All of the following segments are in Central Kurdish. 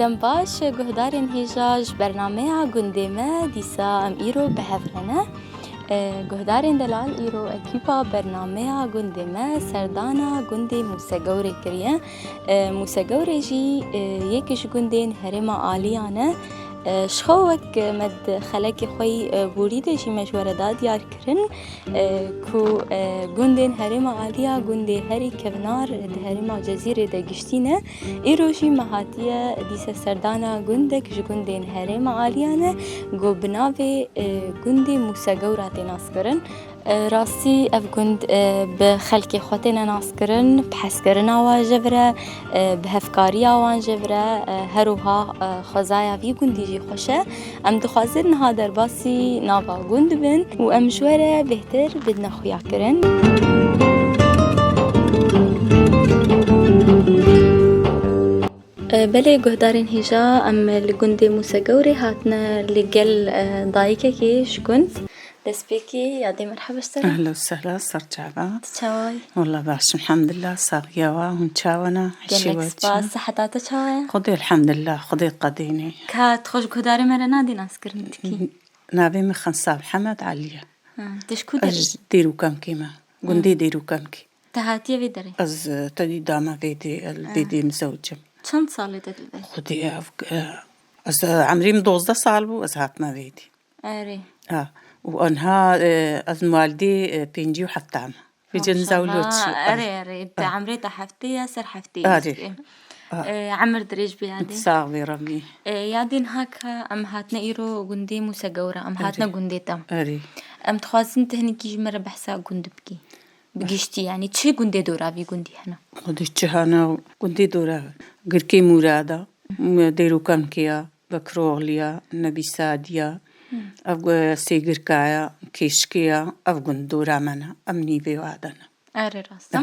دم باش گهدارên hêja ji bernameya gundê me dîsa em îro bihevre. Guhdarên delal îro ekîpa bernameya gundê me serdana gundê Musegewrê kiriye. Musegewrê jî yekî ji gundên herêma aliyan e. Ji xwe wek me di xelekê xwe borî de jî me ji were da diyar kirin ku gundên herêma aliya gundê herî kevnar di herêma Cezîrê de giştîne. Îro jî me hatiye dîsa serdana gundek ji gundên herêma aliyan e got bi navê gundê Musegewra tê naskirin. Rastî ev gund bi xelkê xwe têne naskirin, bi hezkirina wan jê vire, bi hevkariya wan jê vire, herûha xwezaya vî gundî jî xweş e. Em dixwazin niha derbasî nava gund bin û em ji were bêhtir bidine xuyakirin. Belê guhdarên hêja em li gundê Musegewrê hatine li gel dayîkekê ji gund. دەستپێکی یادی مرحبا سەر أهلا وسهلا سەرچاوە چاوای والله باش الحمدلله ساغیەوە هون چاوەنە gelek spas seheta te çawa ye خودی الحمدلله خودی قەدینی kat xweş guhdarê me re nadî naskirin tikî ناوی من خەنسا محەممەد عەلیە tişt ku ئەژ دیروکەمکی me gundê دیروکەمکی te hatiye vê derê ئەز تەدی داما دیدی مزەوجم çend salê te dilê خودی ئەز عەمریم 12 ساڵ bû ئەز هاتمە vêdî erê وأنها أز والدي بينجي وحتام في جنزاولوتشي erê te عمرê te heftê ser heftê عمر درêj bi yadê صاغبي رمي yadên haka em hatine îro gundê Musegewra em hatine gundê te أري em dixwazin te hinekî ji me re behsa gund bikî bigiştî yanî çi gundê dora vî gundî hene خودي تشهانا كنتي دورا قركي مرادة ديروكم كيا بكروغليا نبي ساديا أبغى سيجر كايا كيشكيا أبغى دورا منا أمني في وعدنا erê rast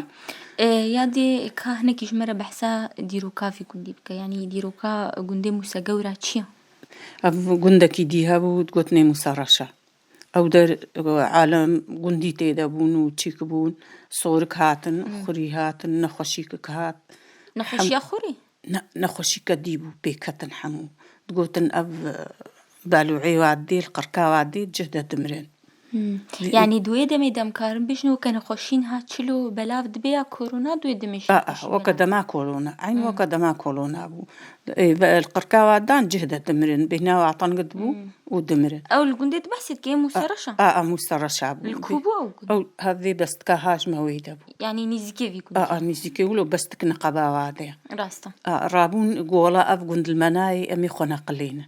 e yadê ka hinekî ji me re behsa dîroka vî gundî bike yanî dîroka gundê Musegewra çi ye أبغى قندكي ديها بود قطني مسرشة أو در عالم قندي تيدبون وتشيكبون صورك هاتن خري هاتن نخشيك هات nexweşiya xurî نخشيك ديبو بيكتن حمو تقولن بالوعي وعدي القركا وعدي جهدة تمرين yani duê demê demkarin bijin weke nexweşîn hat çilo belav dibe ya korona duê demê jî وقدما كورونا عين وقدما كورونا بو القركا وعدان جهدة تمرين بهنا وعطان قدبو ودمرين ew li gundê dibehsît kê Musereşa مسترشا li بو ku bû ew gund أو هذي بس كهاج مويدة بو yanî nîzîkê vî gund نيزيكي ولو بس تك نقبا وعدي rast e رابون قولا أفقند المناي أمي خونا قلينا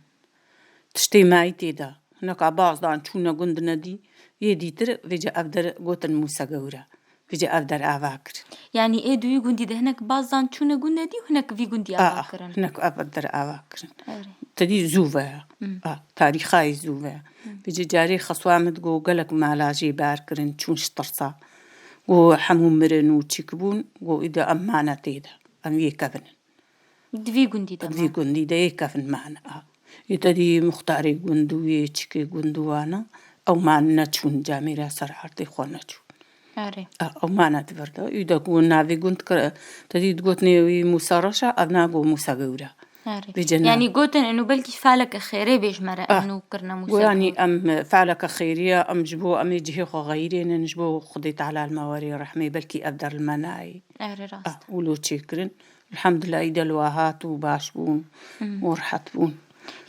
تشتي معي تيدا هناك عباس دان شونا قند ندي يديتر فيجا أفدر قوتن Musegewra فيجا أفدر أفاكر yani ê duyî gundî de hinek bazan çûne gundê dî û hinek vî gundî ava kirin هناك أفدر أفاكر erê تدي زوفا تاريخاي زوفا فيجا جاري خصوامد قو قلق مالاجي باركرن شون شطرصا وحمو مرن وتشيكبون وإذا أمانة تيدا أم يكفن vî gundî de في قندي دا يكفن معنا يتدي مختاري قندو يتشكي قندوانا أو معنا تشون جاميرا سرعرتي خونا تشون erê أو معنا تفردا إذا قلنا في قند تدي تقولني مسارشة أنا قو Musegewra erê بجنا yani gotin enû belkî feleke xêrê bêj me re enû kirine Musegewra ويعني أم فعلك خيرية أم جبو أم يجيه غيرين نجبو خديت على المواري رحمي بلكي أبدر المناي erê rast ولو تشكرن الحمد لله إذا الواهات وباش بون ورحت بون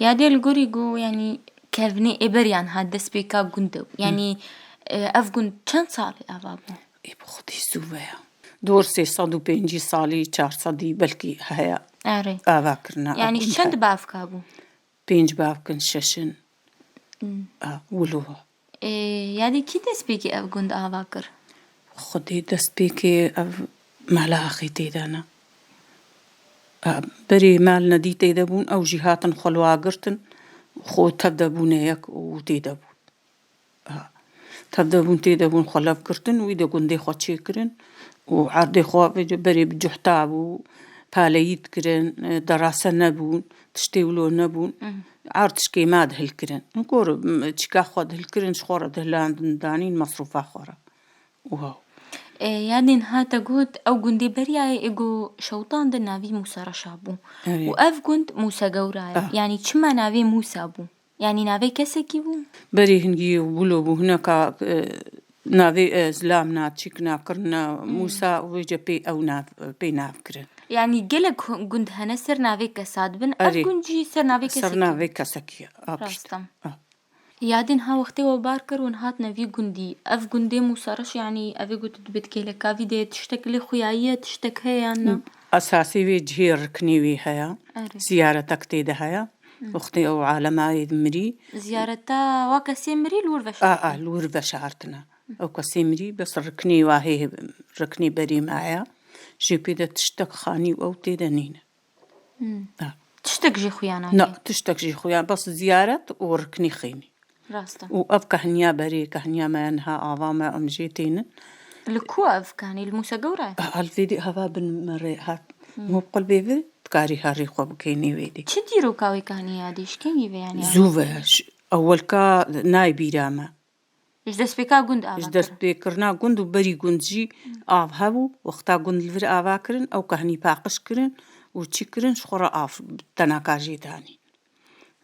yadê li gorî got yanî kevnê êberiyan hat destpêka gund ew yanî ev gund çend salê ava bû إيه بخدي زوفيا دور 350 سالي 400 بلكي هيا erê أفاكرنا yani çend bavka bû بينج بافكن ششن ولوها yadê kî destpêkî ev gund ava kir خدي دست بيكي مالاخي تيدانا بري مال ندي تيدبون أو جهاتن خلواقرتن خو تبدبون يك وتيدبون تبدبون تيدبون خلافقرتن وإذا قندي خو تشيكرن وعردي خو بري بجحتابو باليت كرن دراسة نبون تشتيولو نبون عرض شكي ماد هالكرن نقول تشكا خود هالكرن شخورة دهلان دانين مصروفا خورا وهو یادێن هاتە گوت ئەو گوندی بەریایە ئێگۆ شەوتان دە ناوی موسە ڕەشا بوو و ئەف گوند موسە گەورایە یعنی چما ناوێ موسا بوو یعنی ناوەی کەسێکی بوو بەری هەنگی و بولۆ بوو هەنەکە ناوێ زلام چیک ناکردنە موسا وێجە پێی ئەو پێی ناوکردن یعنی گەلک گوند هەنە سەر ناوێ کەسات بن ئەف گونجی سەر ناوێ سەر ناوێ کەسەکیە ڕاستم یادێن ها وەختەوە بار کردون هات نەوی گوندی ئەف گوندێ موسە ڕەش یعنی ئەوێ گوتت بێت کێلە کاوی دێت تشتێک لێ خویاییە تشتێک هەیە یان نا ئەساسی وێ جهێ ڕکنی وێ هەیە زیارەتەک تێدا هەیە وەختی ئەو عالەمای مری زیارەتە وا کەسێ مری لور بەش لور بەشارتنە ئەو کەسێ مری بەس ڕکنی وا هەیە ڕکنی بەریمایە ژێ پێدە تشتێک خانی و ئەو تێدە نینە تشتێک ژێ خویانە تشتێک ژێ خویان بەس زیارەت و ڕکنی خینی ڕاستە و ئەف کە هەنیا بەرێ کە هەنیامایانها ئاوامە ئەمژێ تێنن لە کو ئەفکانی لە موسە گەورە هەلڤێدی هەوا بنمەڕێ هات مۆبقل بێوێ تکاری هەڕی خۆ بکەینی وێدی چ دیرۆکاوێکانی یادیشکەنی بەیانی زووڤەش ئەوەلکە نای بیرامە دەست پێکا گوند دەست پێکردنا گوند و بەری گوندجی ئاو هەبوو وەختا گوند لەڤر ئاواکردن ئەو کە هەنی پاقشکردن و چیکردن خۆڕە ئاف تەناکاژێدانی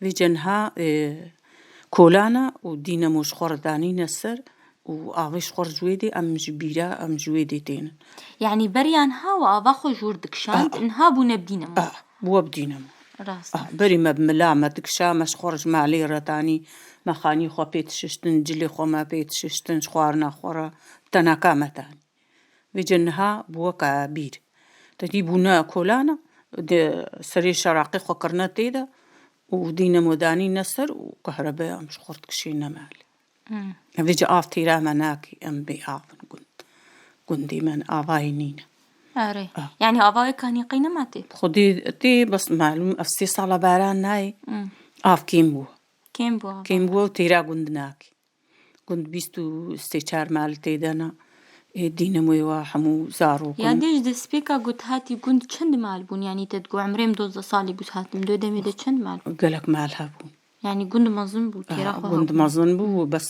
وێجەنها کۆلانە و دینەمۆش خۆڕدانینە سەر و ئاوەش خۆڕ جوێدێ ئەمژ بیرا ئەم جوێدێ تێنن یعنی بەریان هاوە ئاوا خۆ ژوور دکشاند ئنها بوونە بدینەمە بووە بدینەمە ڕاست بەریمە بملامە دکشا مەش خۆڕژ مالەی ڕەتانی مەخانی خۆ پێت ششتن جلێ خۆمە پێت ششتن خواردنا خۆڕە تەناکامەتانی وێجەنها بووە کە بیر تەدی بوونە کۆلانە سەرێ شەراقی خۆکردنە تێدا و دینەمۆدانی نەسەر و کەهرەبای ئەمش خۆرت کشی نەمالی ئەوێجە ئاف تێرامە ناکی ئەم بێ ئاون گوندی من ئاوای نینە ئەرێ یعنی ئاوایەکانی قەی نەماتێ خودی تێ بەس معلوم ئەف سێ ساڵە باران نایە ئاف کێم بووە کێم بووە و تێرا گوند ناکی گوند 23 مال تێدەنا دینەمۆیەوە هەموو زارۆ یادێش دەست پێکا گوت هاتی گوند چەند مال بوون یعنی تدگو عمرێم 12 ساڵی بوو هاتم دوێ دەمێدە چەند مال گەلک مال هەبوو یعنی گوند مەزن بوو تێرا گوند مەزن بوو بەس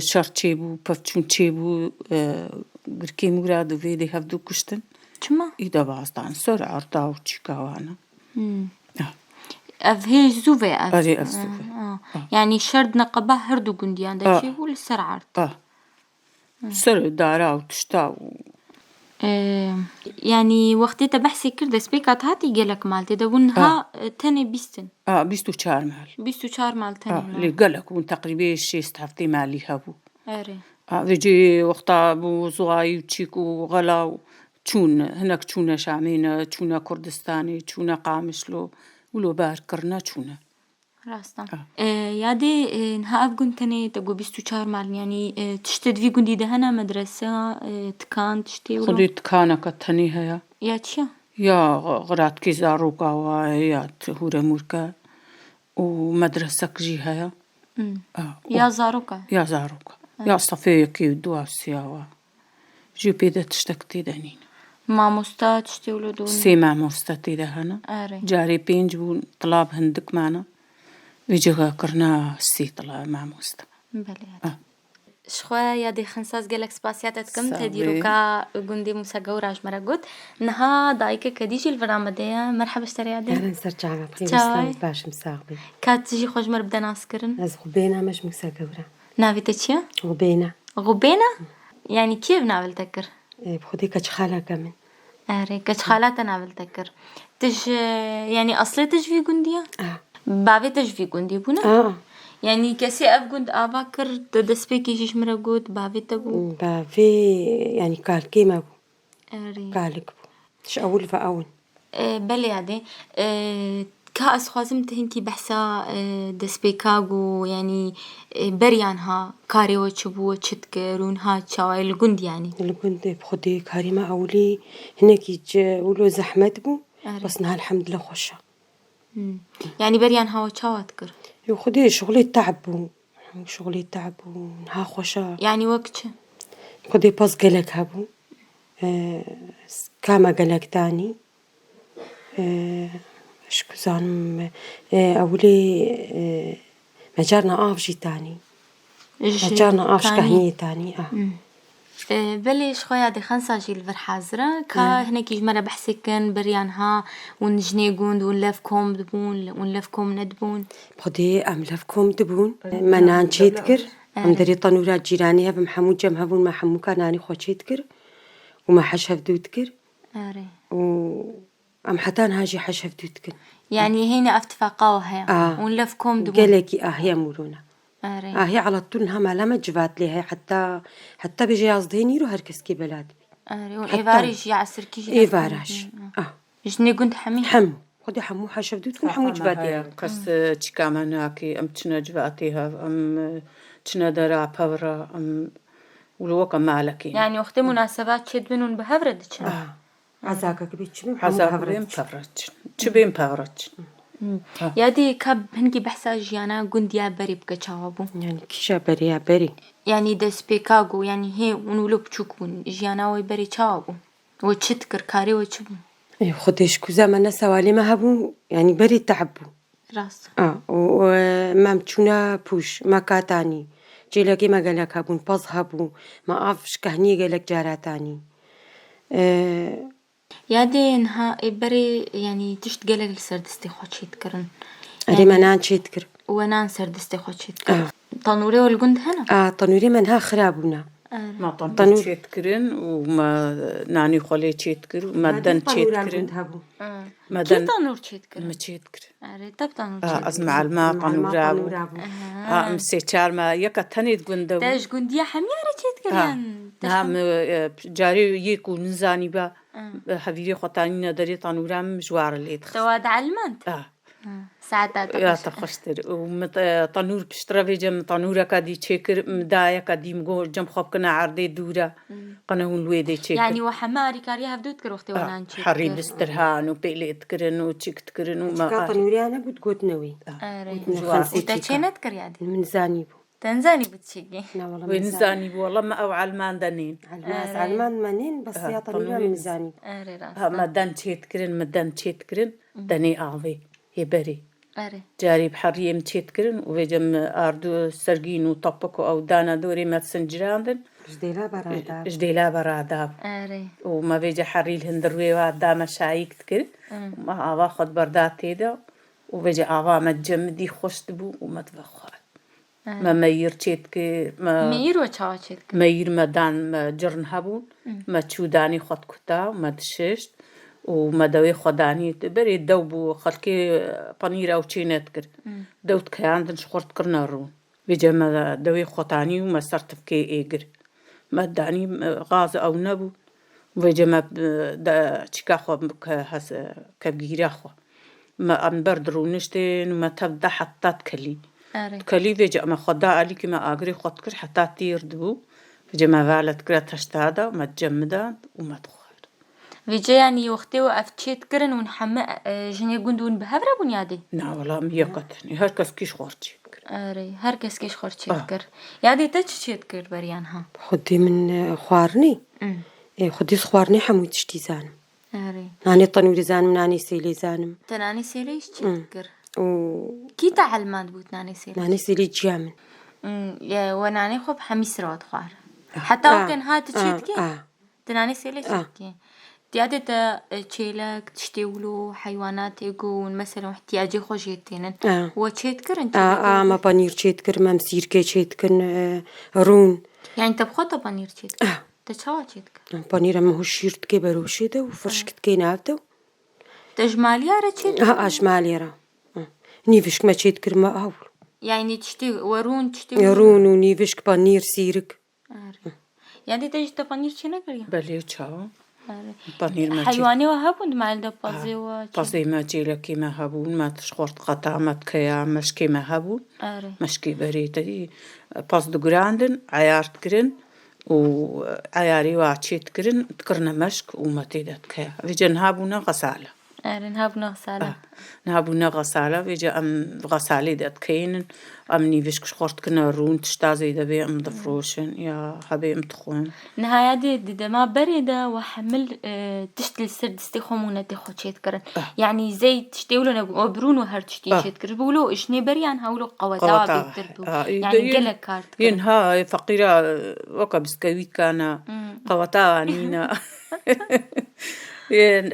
شەڕ چێ بوو پەفچوون چێ بوو گرکەی موراد و وێدەی هەفتوو کوشتن چما ئیدە بازدان سەر ئاردا و چیکاوانە ئەڤ هێش زووێ ئەرێ ئەفزووێ یعنی شەرد نەقەبە هەردوو گوندیان دەچێ بوو لەسەر عارد سەر دارا و تشتا و یعنی وەختێتە بەحسی کرد دەست پێکات هاتی گەلک مال تێدەبوون ها تەنێ بیستن 24 مال 24 مال تەنێ لێ گەلک بوون تەقریبێ 6 هەفتەی مالی هەبوو ئەرێ وێجێ وەختا بوو زوایی و چیک و غەلا و چوون هەنەک چوونە شامێنە چوونە کوردستانی چوونە قامشلۆ ولۆ بارکردنا چوونە ڕاستە یادێ نها ئەف گوند تەنێ دەگۆ 24 مال ینی تشتە دوی گوندی دەهەنا مەدرسە تکان تشتێ خودی تکانەکە تەنی هەیە یا چییە یا غڕاتکی زارۆکاوە یا هورە مورکە و مەدرسەکژی هەیە یا زارۆکە یا زارۆکە یا سەفەیەکی دواسیاوە ژێ پێدە تشتێک تێدەنین مامۆستا تشتێ ولۆ دۆ سێ مامۆستا تێدە هەنە جارێ 5 بوون تڵاب هەندێکمانە وێجێگاکردنا سێ تڵا مامۆستا شخوا یادی خنساز گەلک سپاسیاتە دکەم تە دیرۆکا گوندی موسە گەوراژ مەرە گوت نها دایکە کە دیژی الڤرامەدەیە مەرحەبە شتەرە یادێ سەرچاوە بخێر باشم ساغبێ کاتژی خۆشمەر بدە ناسکردن ئەس غوبێنە مەش موسە گەورە ناوێتە چییە؟ غوبێنە یعنی کێ ناولتە کرد؟ خودی کەچ خالەکە من ئەرێ کەچ خالاتە ناولتە کرد تژ یعنی ئەسڵێ تژوی گوندیە؟ باوێ تژوی گوندی بوونە؟ یعنی کەسێ ئەف گوند ئاوا کرد دەست پێکیشیش مرە گوت باوێتە بوو؟ باوێ ینی کالکێمە بوو کالک بوو تش ئەول بە ئەون بەلێ یادێ کا ئەسخوازم تهینکی بەحسا دەست پێکاگ و ینی بەریانها کارێوە چ بووە چت کردون ها چاوای لە گوندیانی لە گوند خودی کاریمە ئەولی هەنێکی ولۆ زەحمەت بوو بەس نها الحەمدلە خۆشە یعنی بەریان هاوە چاوات کرد خودی شغلی تعب بوو شغلی تعب بوو نها خۆشە یعنی وەک چ خودی پاس گەلک هەبوو کامە گەلەکدانی شکوزانم ئەولێ مەجارنا ئاڤژی تانی مەجارنا ئاڤشکە هەنیێ تانی بلش خويا دي خنسا جيل فرحازرة كا هناك مرة بحسكن بريانها ونجني جوند ونلفكم دبون ونلفكم ندبون بخدي أم لفكم دبون ما نان تشيتكر أم دري طنورات جيرانيها بمحمود جمهبون ما حمو كاناني خو تشيتكر وما حشف دودكر أري أم حتان هاجي حشف دودكر يعني هنا افتفاقوها ونلفكم دبون قالكي هي مورونا أري هي على طول إنها ما لما جبات لي هي حتى بيجي قصديني رو هركس كي بلاد أري وإيفاريش يعسر كيش إيفاراش جني كنت حمي حمو خدي حمو حشف دودكم حمو جباتيها قص تشكامناكي أم تشنا جباتيها أم تشنا درا بورا أم ولوكا مالكي يعني وقت مناسبات شد منون بهفردش عزاكك بيتشمي حساب بين بورتش تشبين بورتش يادي كاب هنكي بحسا جيانا قنديا بري بكا تشاوبو يعني كيشا بري بري يعني دس بيكاغو يعني هي ونولو بتشوكون جيانا وي بري تشاوبو وتشتكر كاري وتشبو خديش كوزا ما سوالي ما هبو يعني بري تعبو راس وما متشونا بوش ما كاتاني جيلاكي ما قالك هبون باز هبو ما عارفش كهني قالك جاراتاني يادي انها بري يعني تشتقلك السردستي خوتشي تكرن أري ما نان تشيتكر ونان سردستي خوتشي تكرن طنوري والقند هنا طنوري منها خرابونا ما طنور تشيتكرن وما ناني خولي تشيتكر وما دن تشيتكرن ما دن طنور تشيتكر ما تشيتكر أري طب طنور تشيتكر أزمع الماء طنورابو مسيتشار ما يكا تنيد قندو تاج قنديا حميارة تشيتكر يعني جاري يكو نزاني با هفيري خوتاني ندري طنورام جوار اللي تخص تواد علمانت ساعتها يا تخشتر وطنور بشترا في جم طنورة كدي تشكر مدايا كدي مجو جم خب كنا عرضي دورة قناون لويدي تشكر يعني وحماري كاريها بدو تكر وقتي ونان تشكر حري دسترهان وبيلي تكرن وتشك تكرن وما طنوري أنا قد نوي وتشينا تكر يادي من زانيبو تنزاني بتشيكي وين زاني والله ما أو علمان دنين علمان منين بس يا طنوري من زانيبو ما دان تشكرن ما دان تشكرن دني أعوي هبري أري جاري بحريم تشكرن وفيجم أردو سرقين وطبقو أو دانا دوري ما تسنجراندن جديلا براداب أري وما فيجي حري الهندروي وعدام شايك تكر وما عوا خد بردات تيدا وفيجي عوا ما تجمدي خوش تبو وما تبخار ما مير تشيتك ما مير وچاوا تشيتك مير ما دان ما جرن هبون ما تشوداني خد كتا ما تششت وما دوي خداني بري دوبو خلكي بانير أو تشينات كر دوت كياندن شخورت كرنا رون بيجي ما دوي خطاني وما صرت في إيجر ما داني غاز أو نبو بيجي ما دا تشكا خو كهس كبيرة خو ما أنبردرو نشتين وما تبدا حتى تكلي بيجي ما خدا عليك ما أجري خد كر حتى تيردبو بيجي ما فعلت كرا تشتادا وما تجمدا وما تخ فيجي يعني وقتي وقفت شيت كرن ونحمق جني قندون بهفرة بنيادي نا والله ميقتني هركس كيش خورتشي أري هركس كيش خورتشي كر يادي تشتي كر بريانها خدي من خوارني خدي خوارني حموت شتي زانم أري ناني طنوري زانم ناني سيلي زانم تناني سيلي كر كي تعلمات بوت ناني سيلي ناني سيلي جامن يا وناني خب حميس رواد خوار حتى وكان هات تشيتكي تناني سيلي تشيتكي تيادة تشيلك تشتيولو حيوانات يقون مثلا احتياجي خوشيتين وتشيتكر انت ما بانير تشيتكر ما مسير كي تشيتكر رون يعني انت بخطة بانير تشيتكر تشاوا تشيتكر بانير ما هو شيرت كي بروشيدا وفرشكت كي نافدو تجماليا را تشيتكر اجماليا را نيفشك ما تشيتكر ما اول يعني تشتي ورون تشتي رون ونيفشك بانير سيرك يعني تجي بانير تشينكر بلي تشاو حيواني وهبون مع الدا بازي ما جيلكي ما هبون ما تشخورت قطع ما تكيا مشكي ما هبون مشكي بريتي باز دو جراندن عيارت كرن وعياري وعشيت كرن تكرنا مشك وما تيدا تكيا في جن هابونا غسالة نها بنغسالة نهابونا غسالة بيجا أم غسالة دات كينن أم نيفيش خورت كنا رون تشتازي دبي أم دفروشن يا هبي أم تخون نهاية دي ما بريدة وحمل تشتي السرد استخومونة تخو تشيت كرن يعني زي تشتيولو نبرون وهر تشتي تشيت كرن بولو إشني بريان هاولو قوتا بيتربو يعني قلق كارت كرن ينها فقيرة وكا بسكويت كان قوتا نينا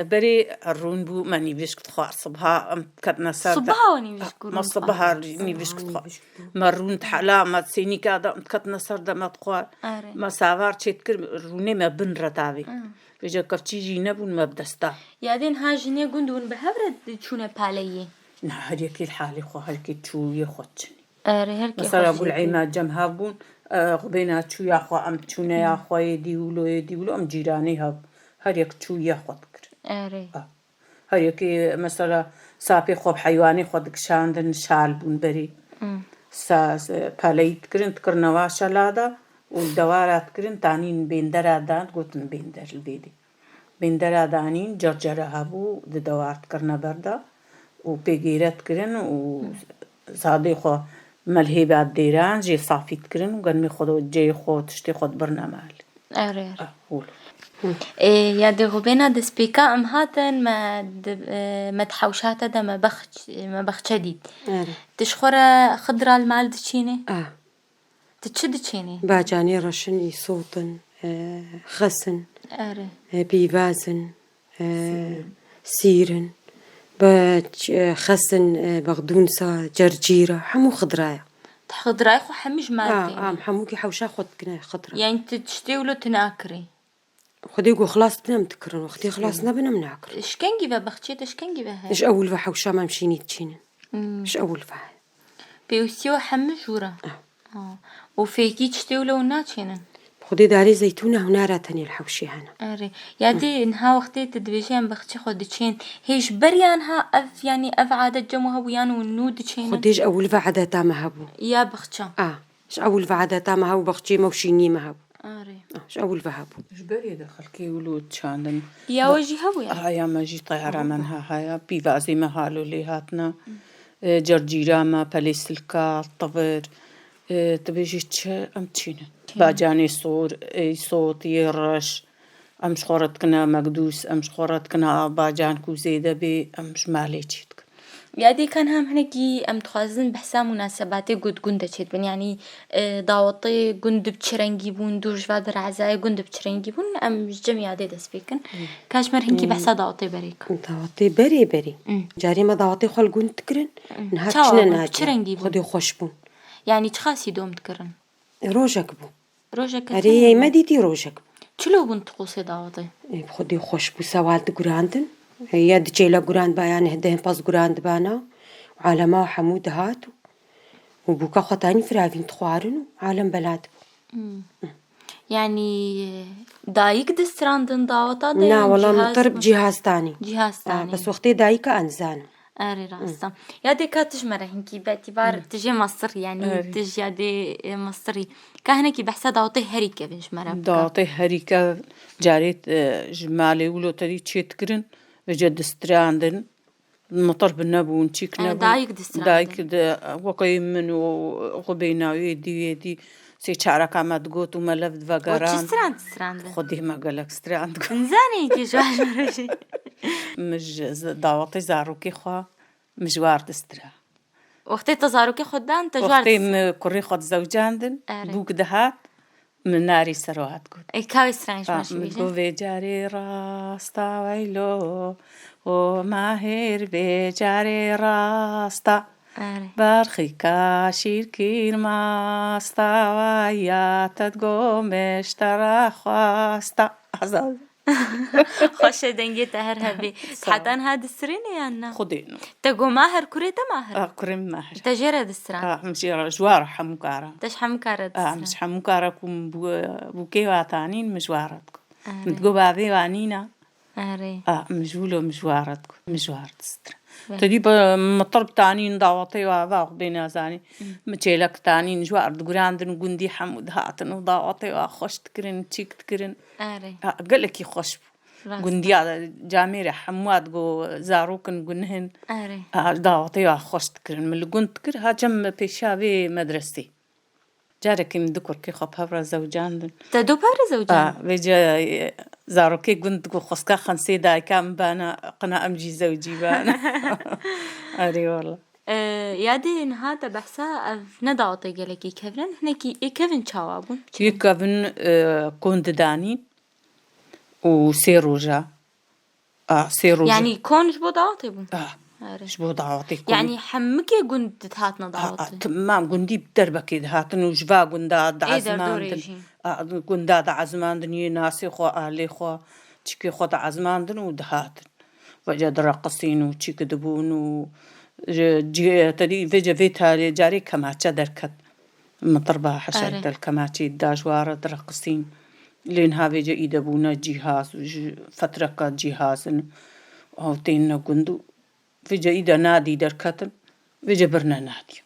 بري الرون بو ماني بيش كتخوار صبها أم كتنا سرد صبها وني بيشكرون ما صبها ني بيش كتخوار مرون تحلا ما تسيني كادا كتنا سرد ما تخوار ما سافار تشتكر روني ما بن رتابي بيجا كرتشي جينبون ما بدستا يادين ها جنيه قندون بهبرد تشونه باليه نا هريكي الحالي خو هريكي تشو يخوتشني هركي مثلا أقول عيما جمهابون غبينا تشو يا خو أم تشونا يا خو يديولو أم جيراني هاب هريك تشو يخوتكر هريكي مثلا سابي خوب حيواني خودك شاندن شال بون بري ساس باليت كرن تكرنوا شلادا والدوارات كرن تانين بيندر دان قوتن بيندر البيدي بيندر دانين جرجرة هابو دوارت كرنا بردا وبيجيرت كرن وزادي خو ملهيبات ديران جي صافيت كرن وقرمي خودو جي خو تشتي خود برنامج هول يا غبينا دسبيكا أم هاتن ما تحوشاتا دا ما بخ شديد تشخورة خضرة المال دشيني تتشد تشيني باجاني رشن يصوتن خسن بيفازن سيرن خسن بغدونسا جرجيرة حمو خضرايا خضراي خو حمش مالتي حموكي حوشا خد كنا خضرا يعني تشتي ولو تناكري خدي يقول خلاص بنا متكرن وقتي خلاص نبنا مناكر ايش كان جيبه بختشيت ايش كان جيبه هاي ايش اول فحوشا ما مشيني تشينن ايش اول فح بيوسيو حمش ورا وفيكي تشتي ولو ناتشينن خدي داري زيتونة هنا راتني الحوشي هنا أري يادي إنها وقتي تدبيجين بختي خدتشين هيش بريانها أف يعني أف عادة جموها ويان ونودتشين خديش أول فعادة تامها هبو يا بختشا إيش أول فعادة تامها هبو بختشي موشيني ما هبو أري إيش أول فهبو إيش بري دخل كي ولود شاندن يا وجهي هو يعني يا ما جي طيارة منها هاي بيفازي ما هالو اللي هاتنا جرجيرة ما باليسلكا طبر تبيجي أم تشينن باجاني صور اي صوت يرش امش خورت كنا مقدوس امش خورت كنا باجان كو زيدة بي امش مالي تشيتك يادي كان هم هنكي ام تخازن بحسا مناسباتي قد قنده تشيت يعني داوطي قند بتشرنجي بون دورج فادر عزاي قند بتشرنجي بون ام جميع دي دسبيكن كاشمر هنكي بحسا داوطي بريك داوطي بري جاري ما داوطي خل قند تكرن نهاتشنا ناجي خدي خوش بون يعني تخاسي دوم تكرن روجك بو روجك أري ما ديتي روجك شلو بنت قوسي داوطي بخدي خوش بو سوالد قراندن هي دجيلا قراند بايان هدهن باس قراند بانا وعالما حمود هاتو وبوكا خطاني فرافين تخوارن وعالم بلاد يعني دايك دستراندن داوطا لا والله مطرب جهاز تاني بس وقتي دايكا أنزان أري راستا يادي كاتش مرة هنكي باعتبار تجي مصر يعني تجي يادي مصري كهنكي بحسا داوطي هريكة بنش مرة داوطي هريكة جاريت جمالي ولو تري تشيتكرن بجد استراندن المطر بالنبون تشيك نبون دايك دايك وقيم من وغبينا يدي سي شعرك ما تقوت وما لفت فقران ستراند خدي ما قالك ستراند انزاني كي جواج مرشي مش داوطي زاروكي خوا مجوار دسترا وقتي تزاروكي خدان تجوار وقتي كوري خد زوجاندن بوك دهات من ناري سروات قد اي كاوي سترانش ماشي بيجن بيجاري راستا ويلو وماهر بيجاري راستا برخي كاشير كير ماستا ويا تدقوم اشترا خواستا عزاز خوش دنگی تهر هبی حتی هاد السريني يعني خدينه تقو ماهر كريتا ماهر كريم ماهر تجرى السران مشي جوار حمكارا تش حمكارا مش حمكارا كم بوكي واتانين مجوارتكم متقو بابي وانينا مجولو مجوارتكم مجوار تستر تدي مطرب تانين داوطي واباق بينا زاني متشيلك تانين جوار دقراندن قندي حمود هاتن وداوطي واخوش تكرن تشيك تكرن قالك يخوش گوندیا جامێرە هەمووات بۆ زاڕووکن گونهن ئەرێ داوەتەیە خۆشتکردن من لە گوند کرد هاچەم پێشاوێ مەدرستی جارێکی من دوو کوڕکی خۆ هەڤرە زەوجاندن تا دوو پارە زەوجان وێجا زاڕۆکەی گوند گو خۆسکا خەنسێ دایکام بانە قنا ئەمجی زەوجی بانە ئەرێ وەڵە یادێن هاتە بەحسا ئەڤ نەداوەتە گەلێکی کەڤرن هەنێکی ئێکەڤن چاوا بوون یەکەڤن کۆنددانین و سێ ڕۆژە سێ ڕۆژ یعنی کۆنش بۆ داوەتێ بوون بۆ داوەتی یعنی هەمووکێ گوندت هاتنە داوەت مام گوندی دەربەکەی دەهاتن و ژوا گوندا دەعەزماندن گوندا دەعەزماندنی ناسی خۆ ئالێ خۆ چیکێ خۆ دەعەزماندن و دەهاتن وەجا دەڕەقسین و چیکە دەبوون و تەدی vêce vê tarê carê kemaçe derket mitirba heşer del kemaçê dajwar dirqisîn lên havêce îdebûne cîhaz ji fetreka cîhazin ew tên ne gund û vêce îde nadî derketin vêce birine nadî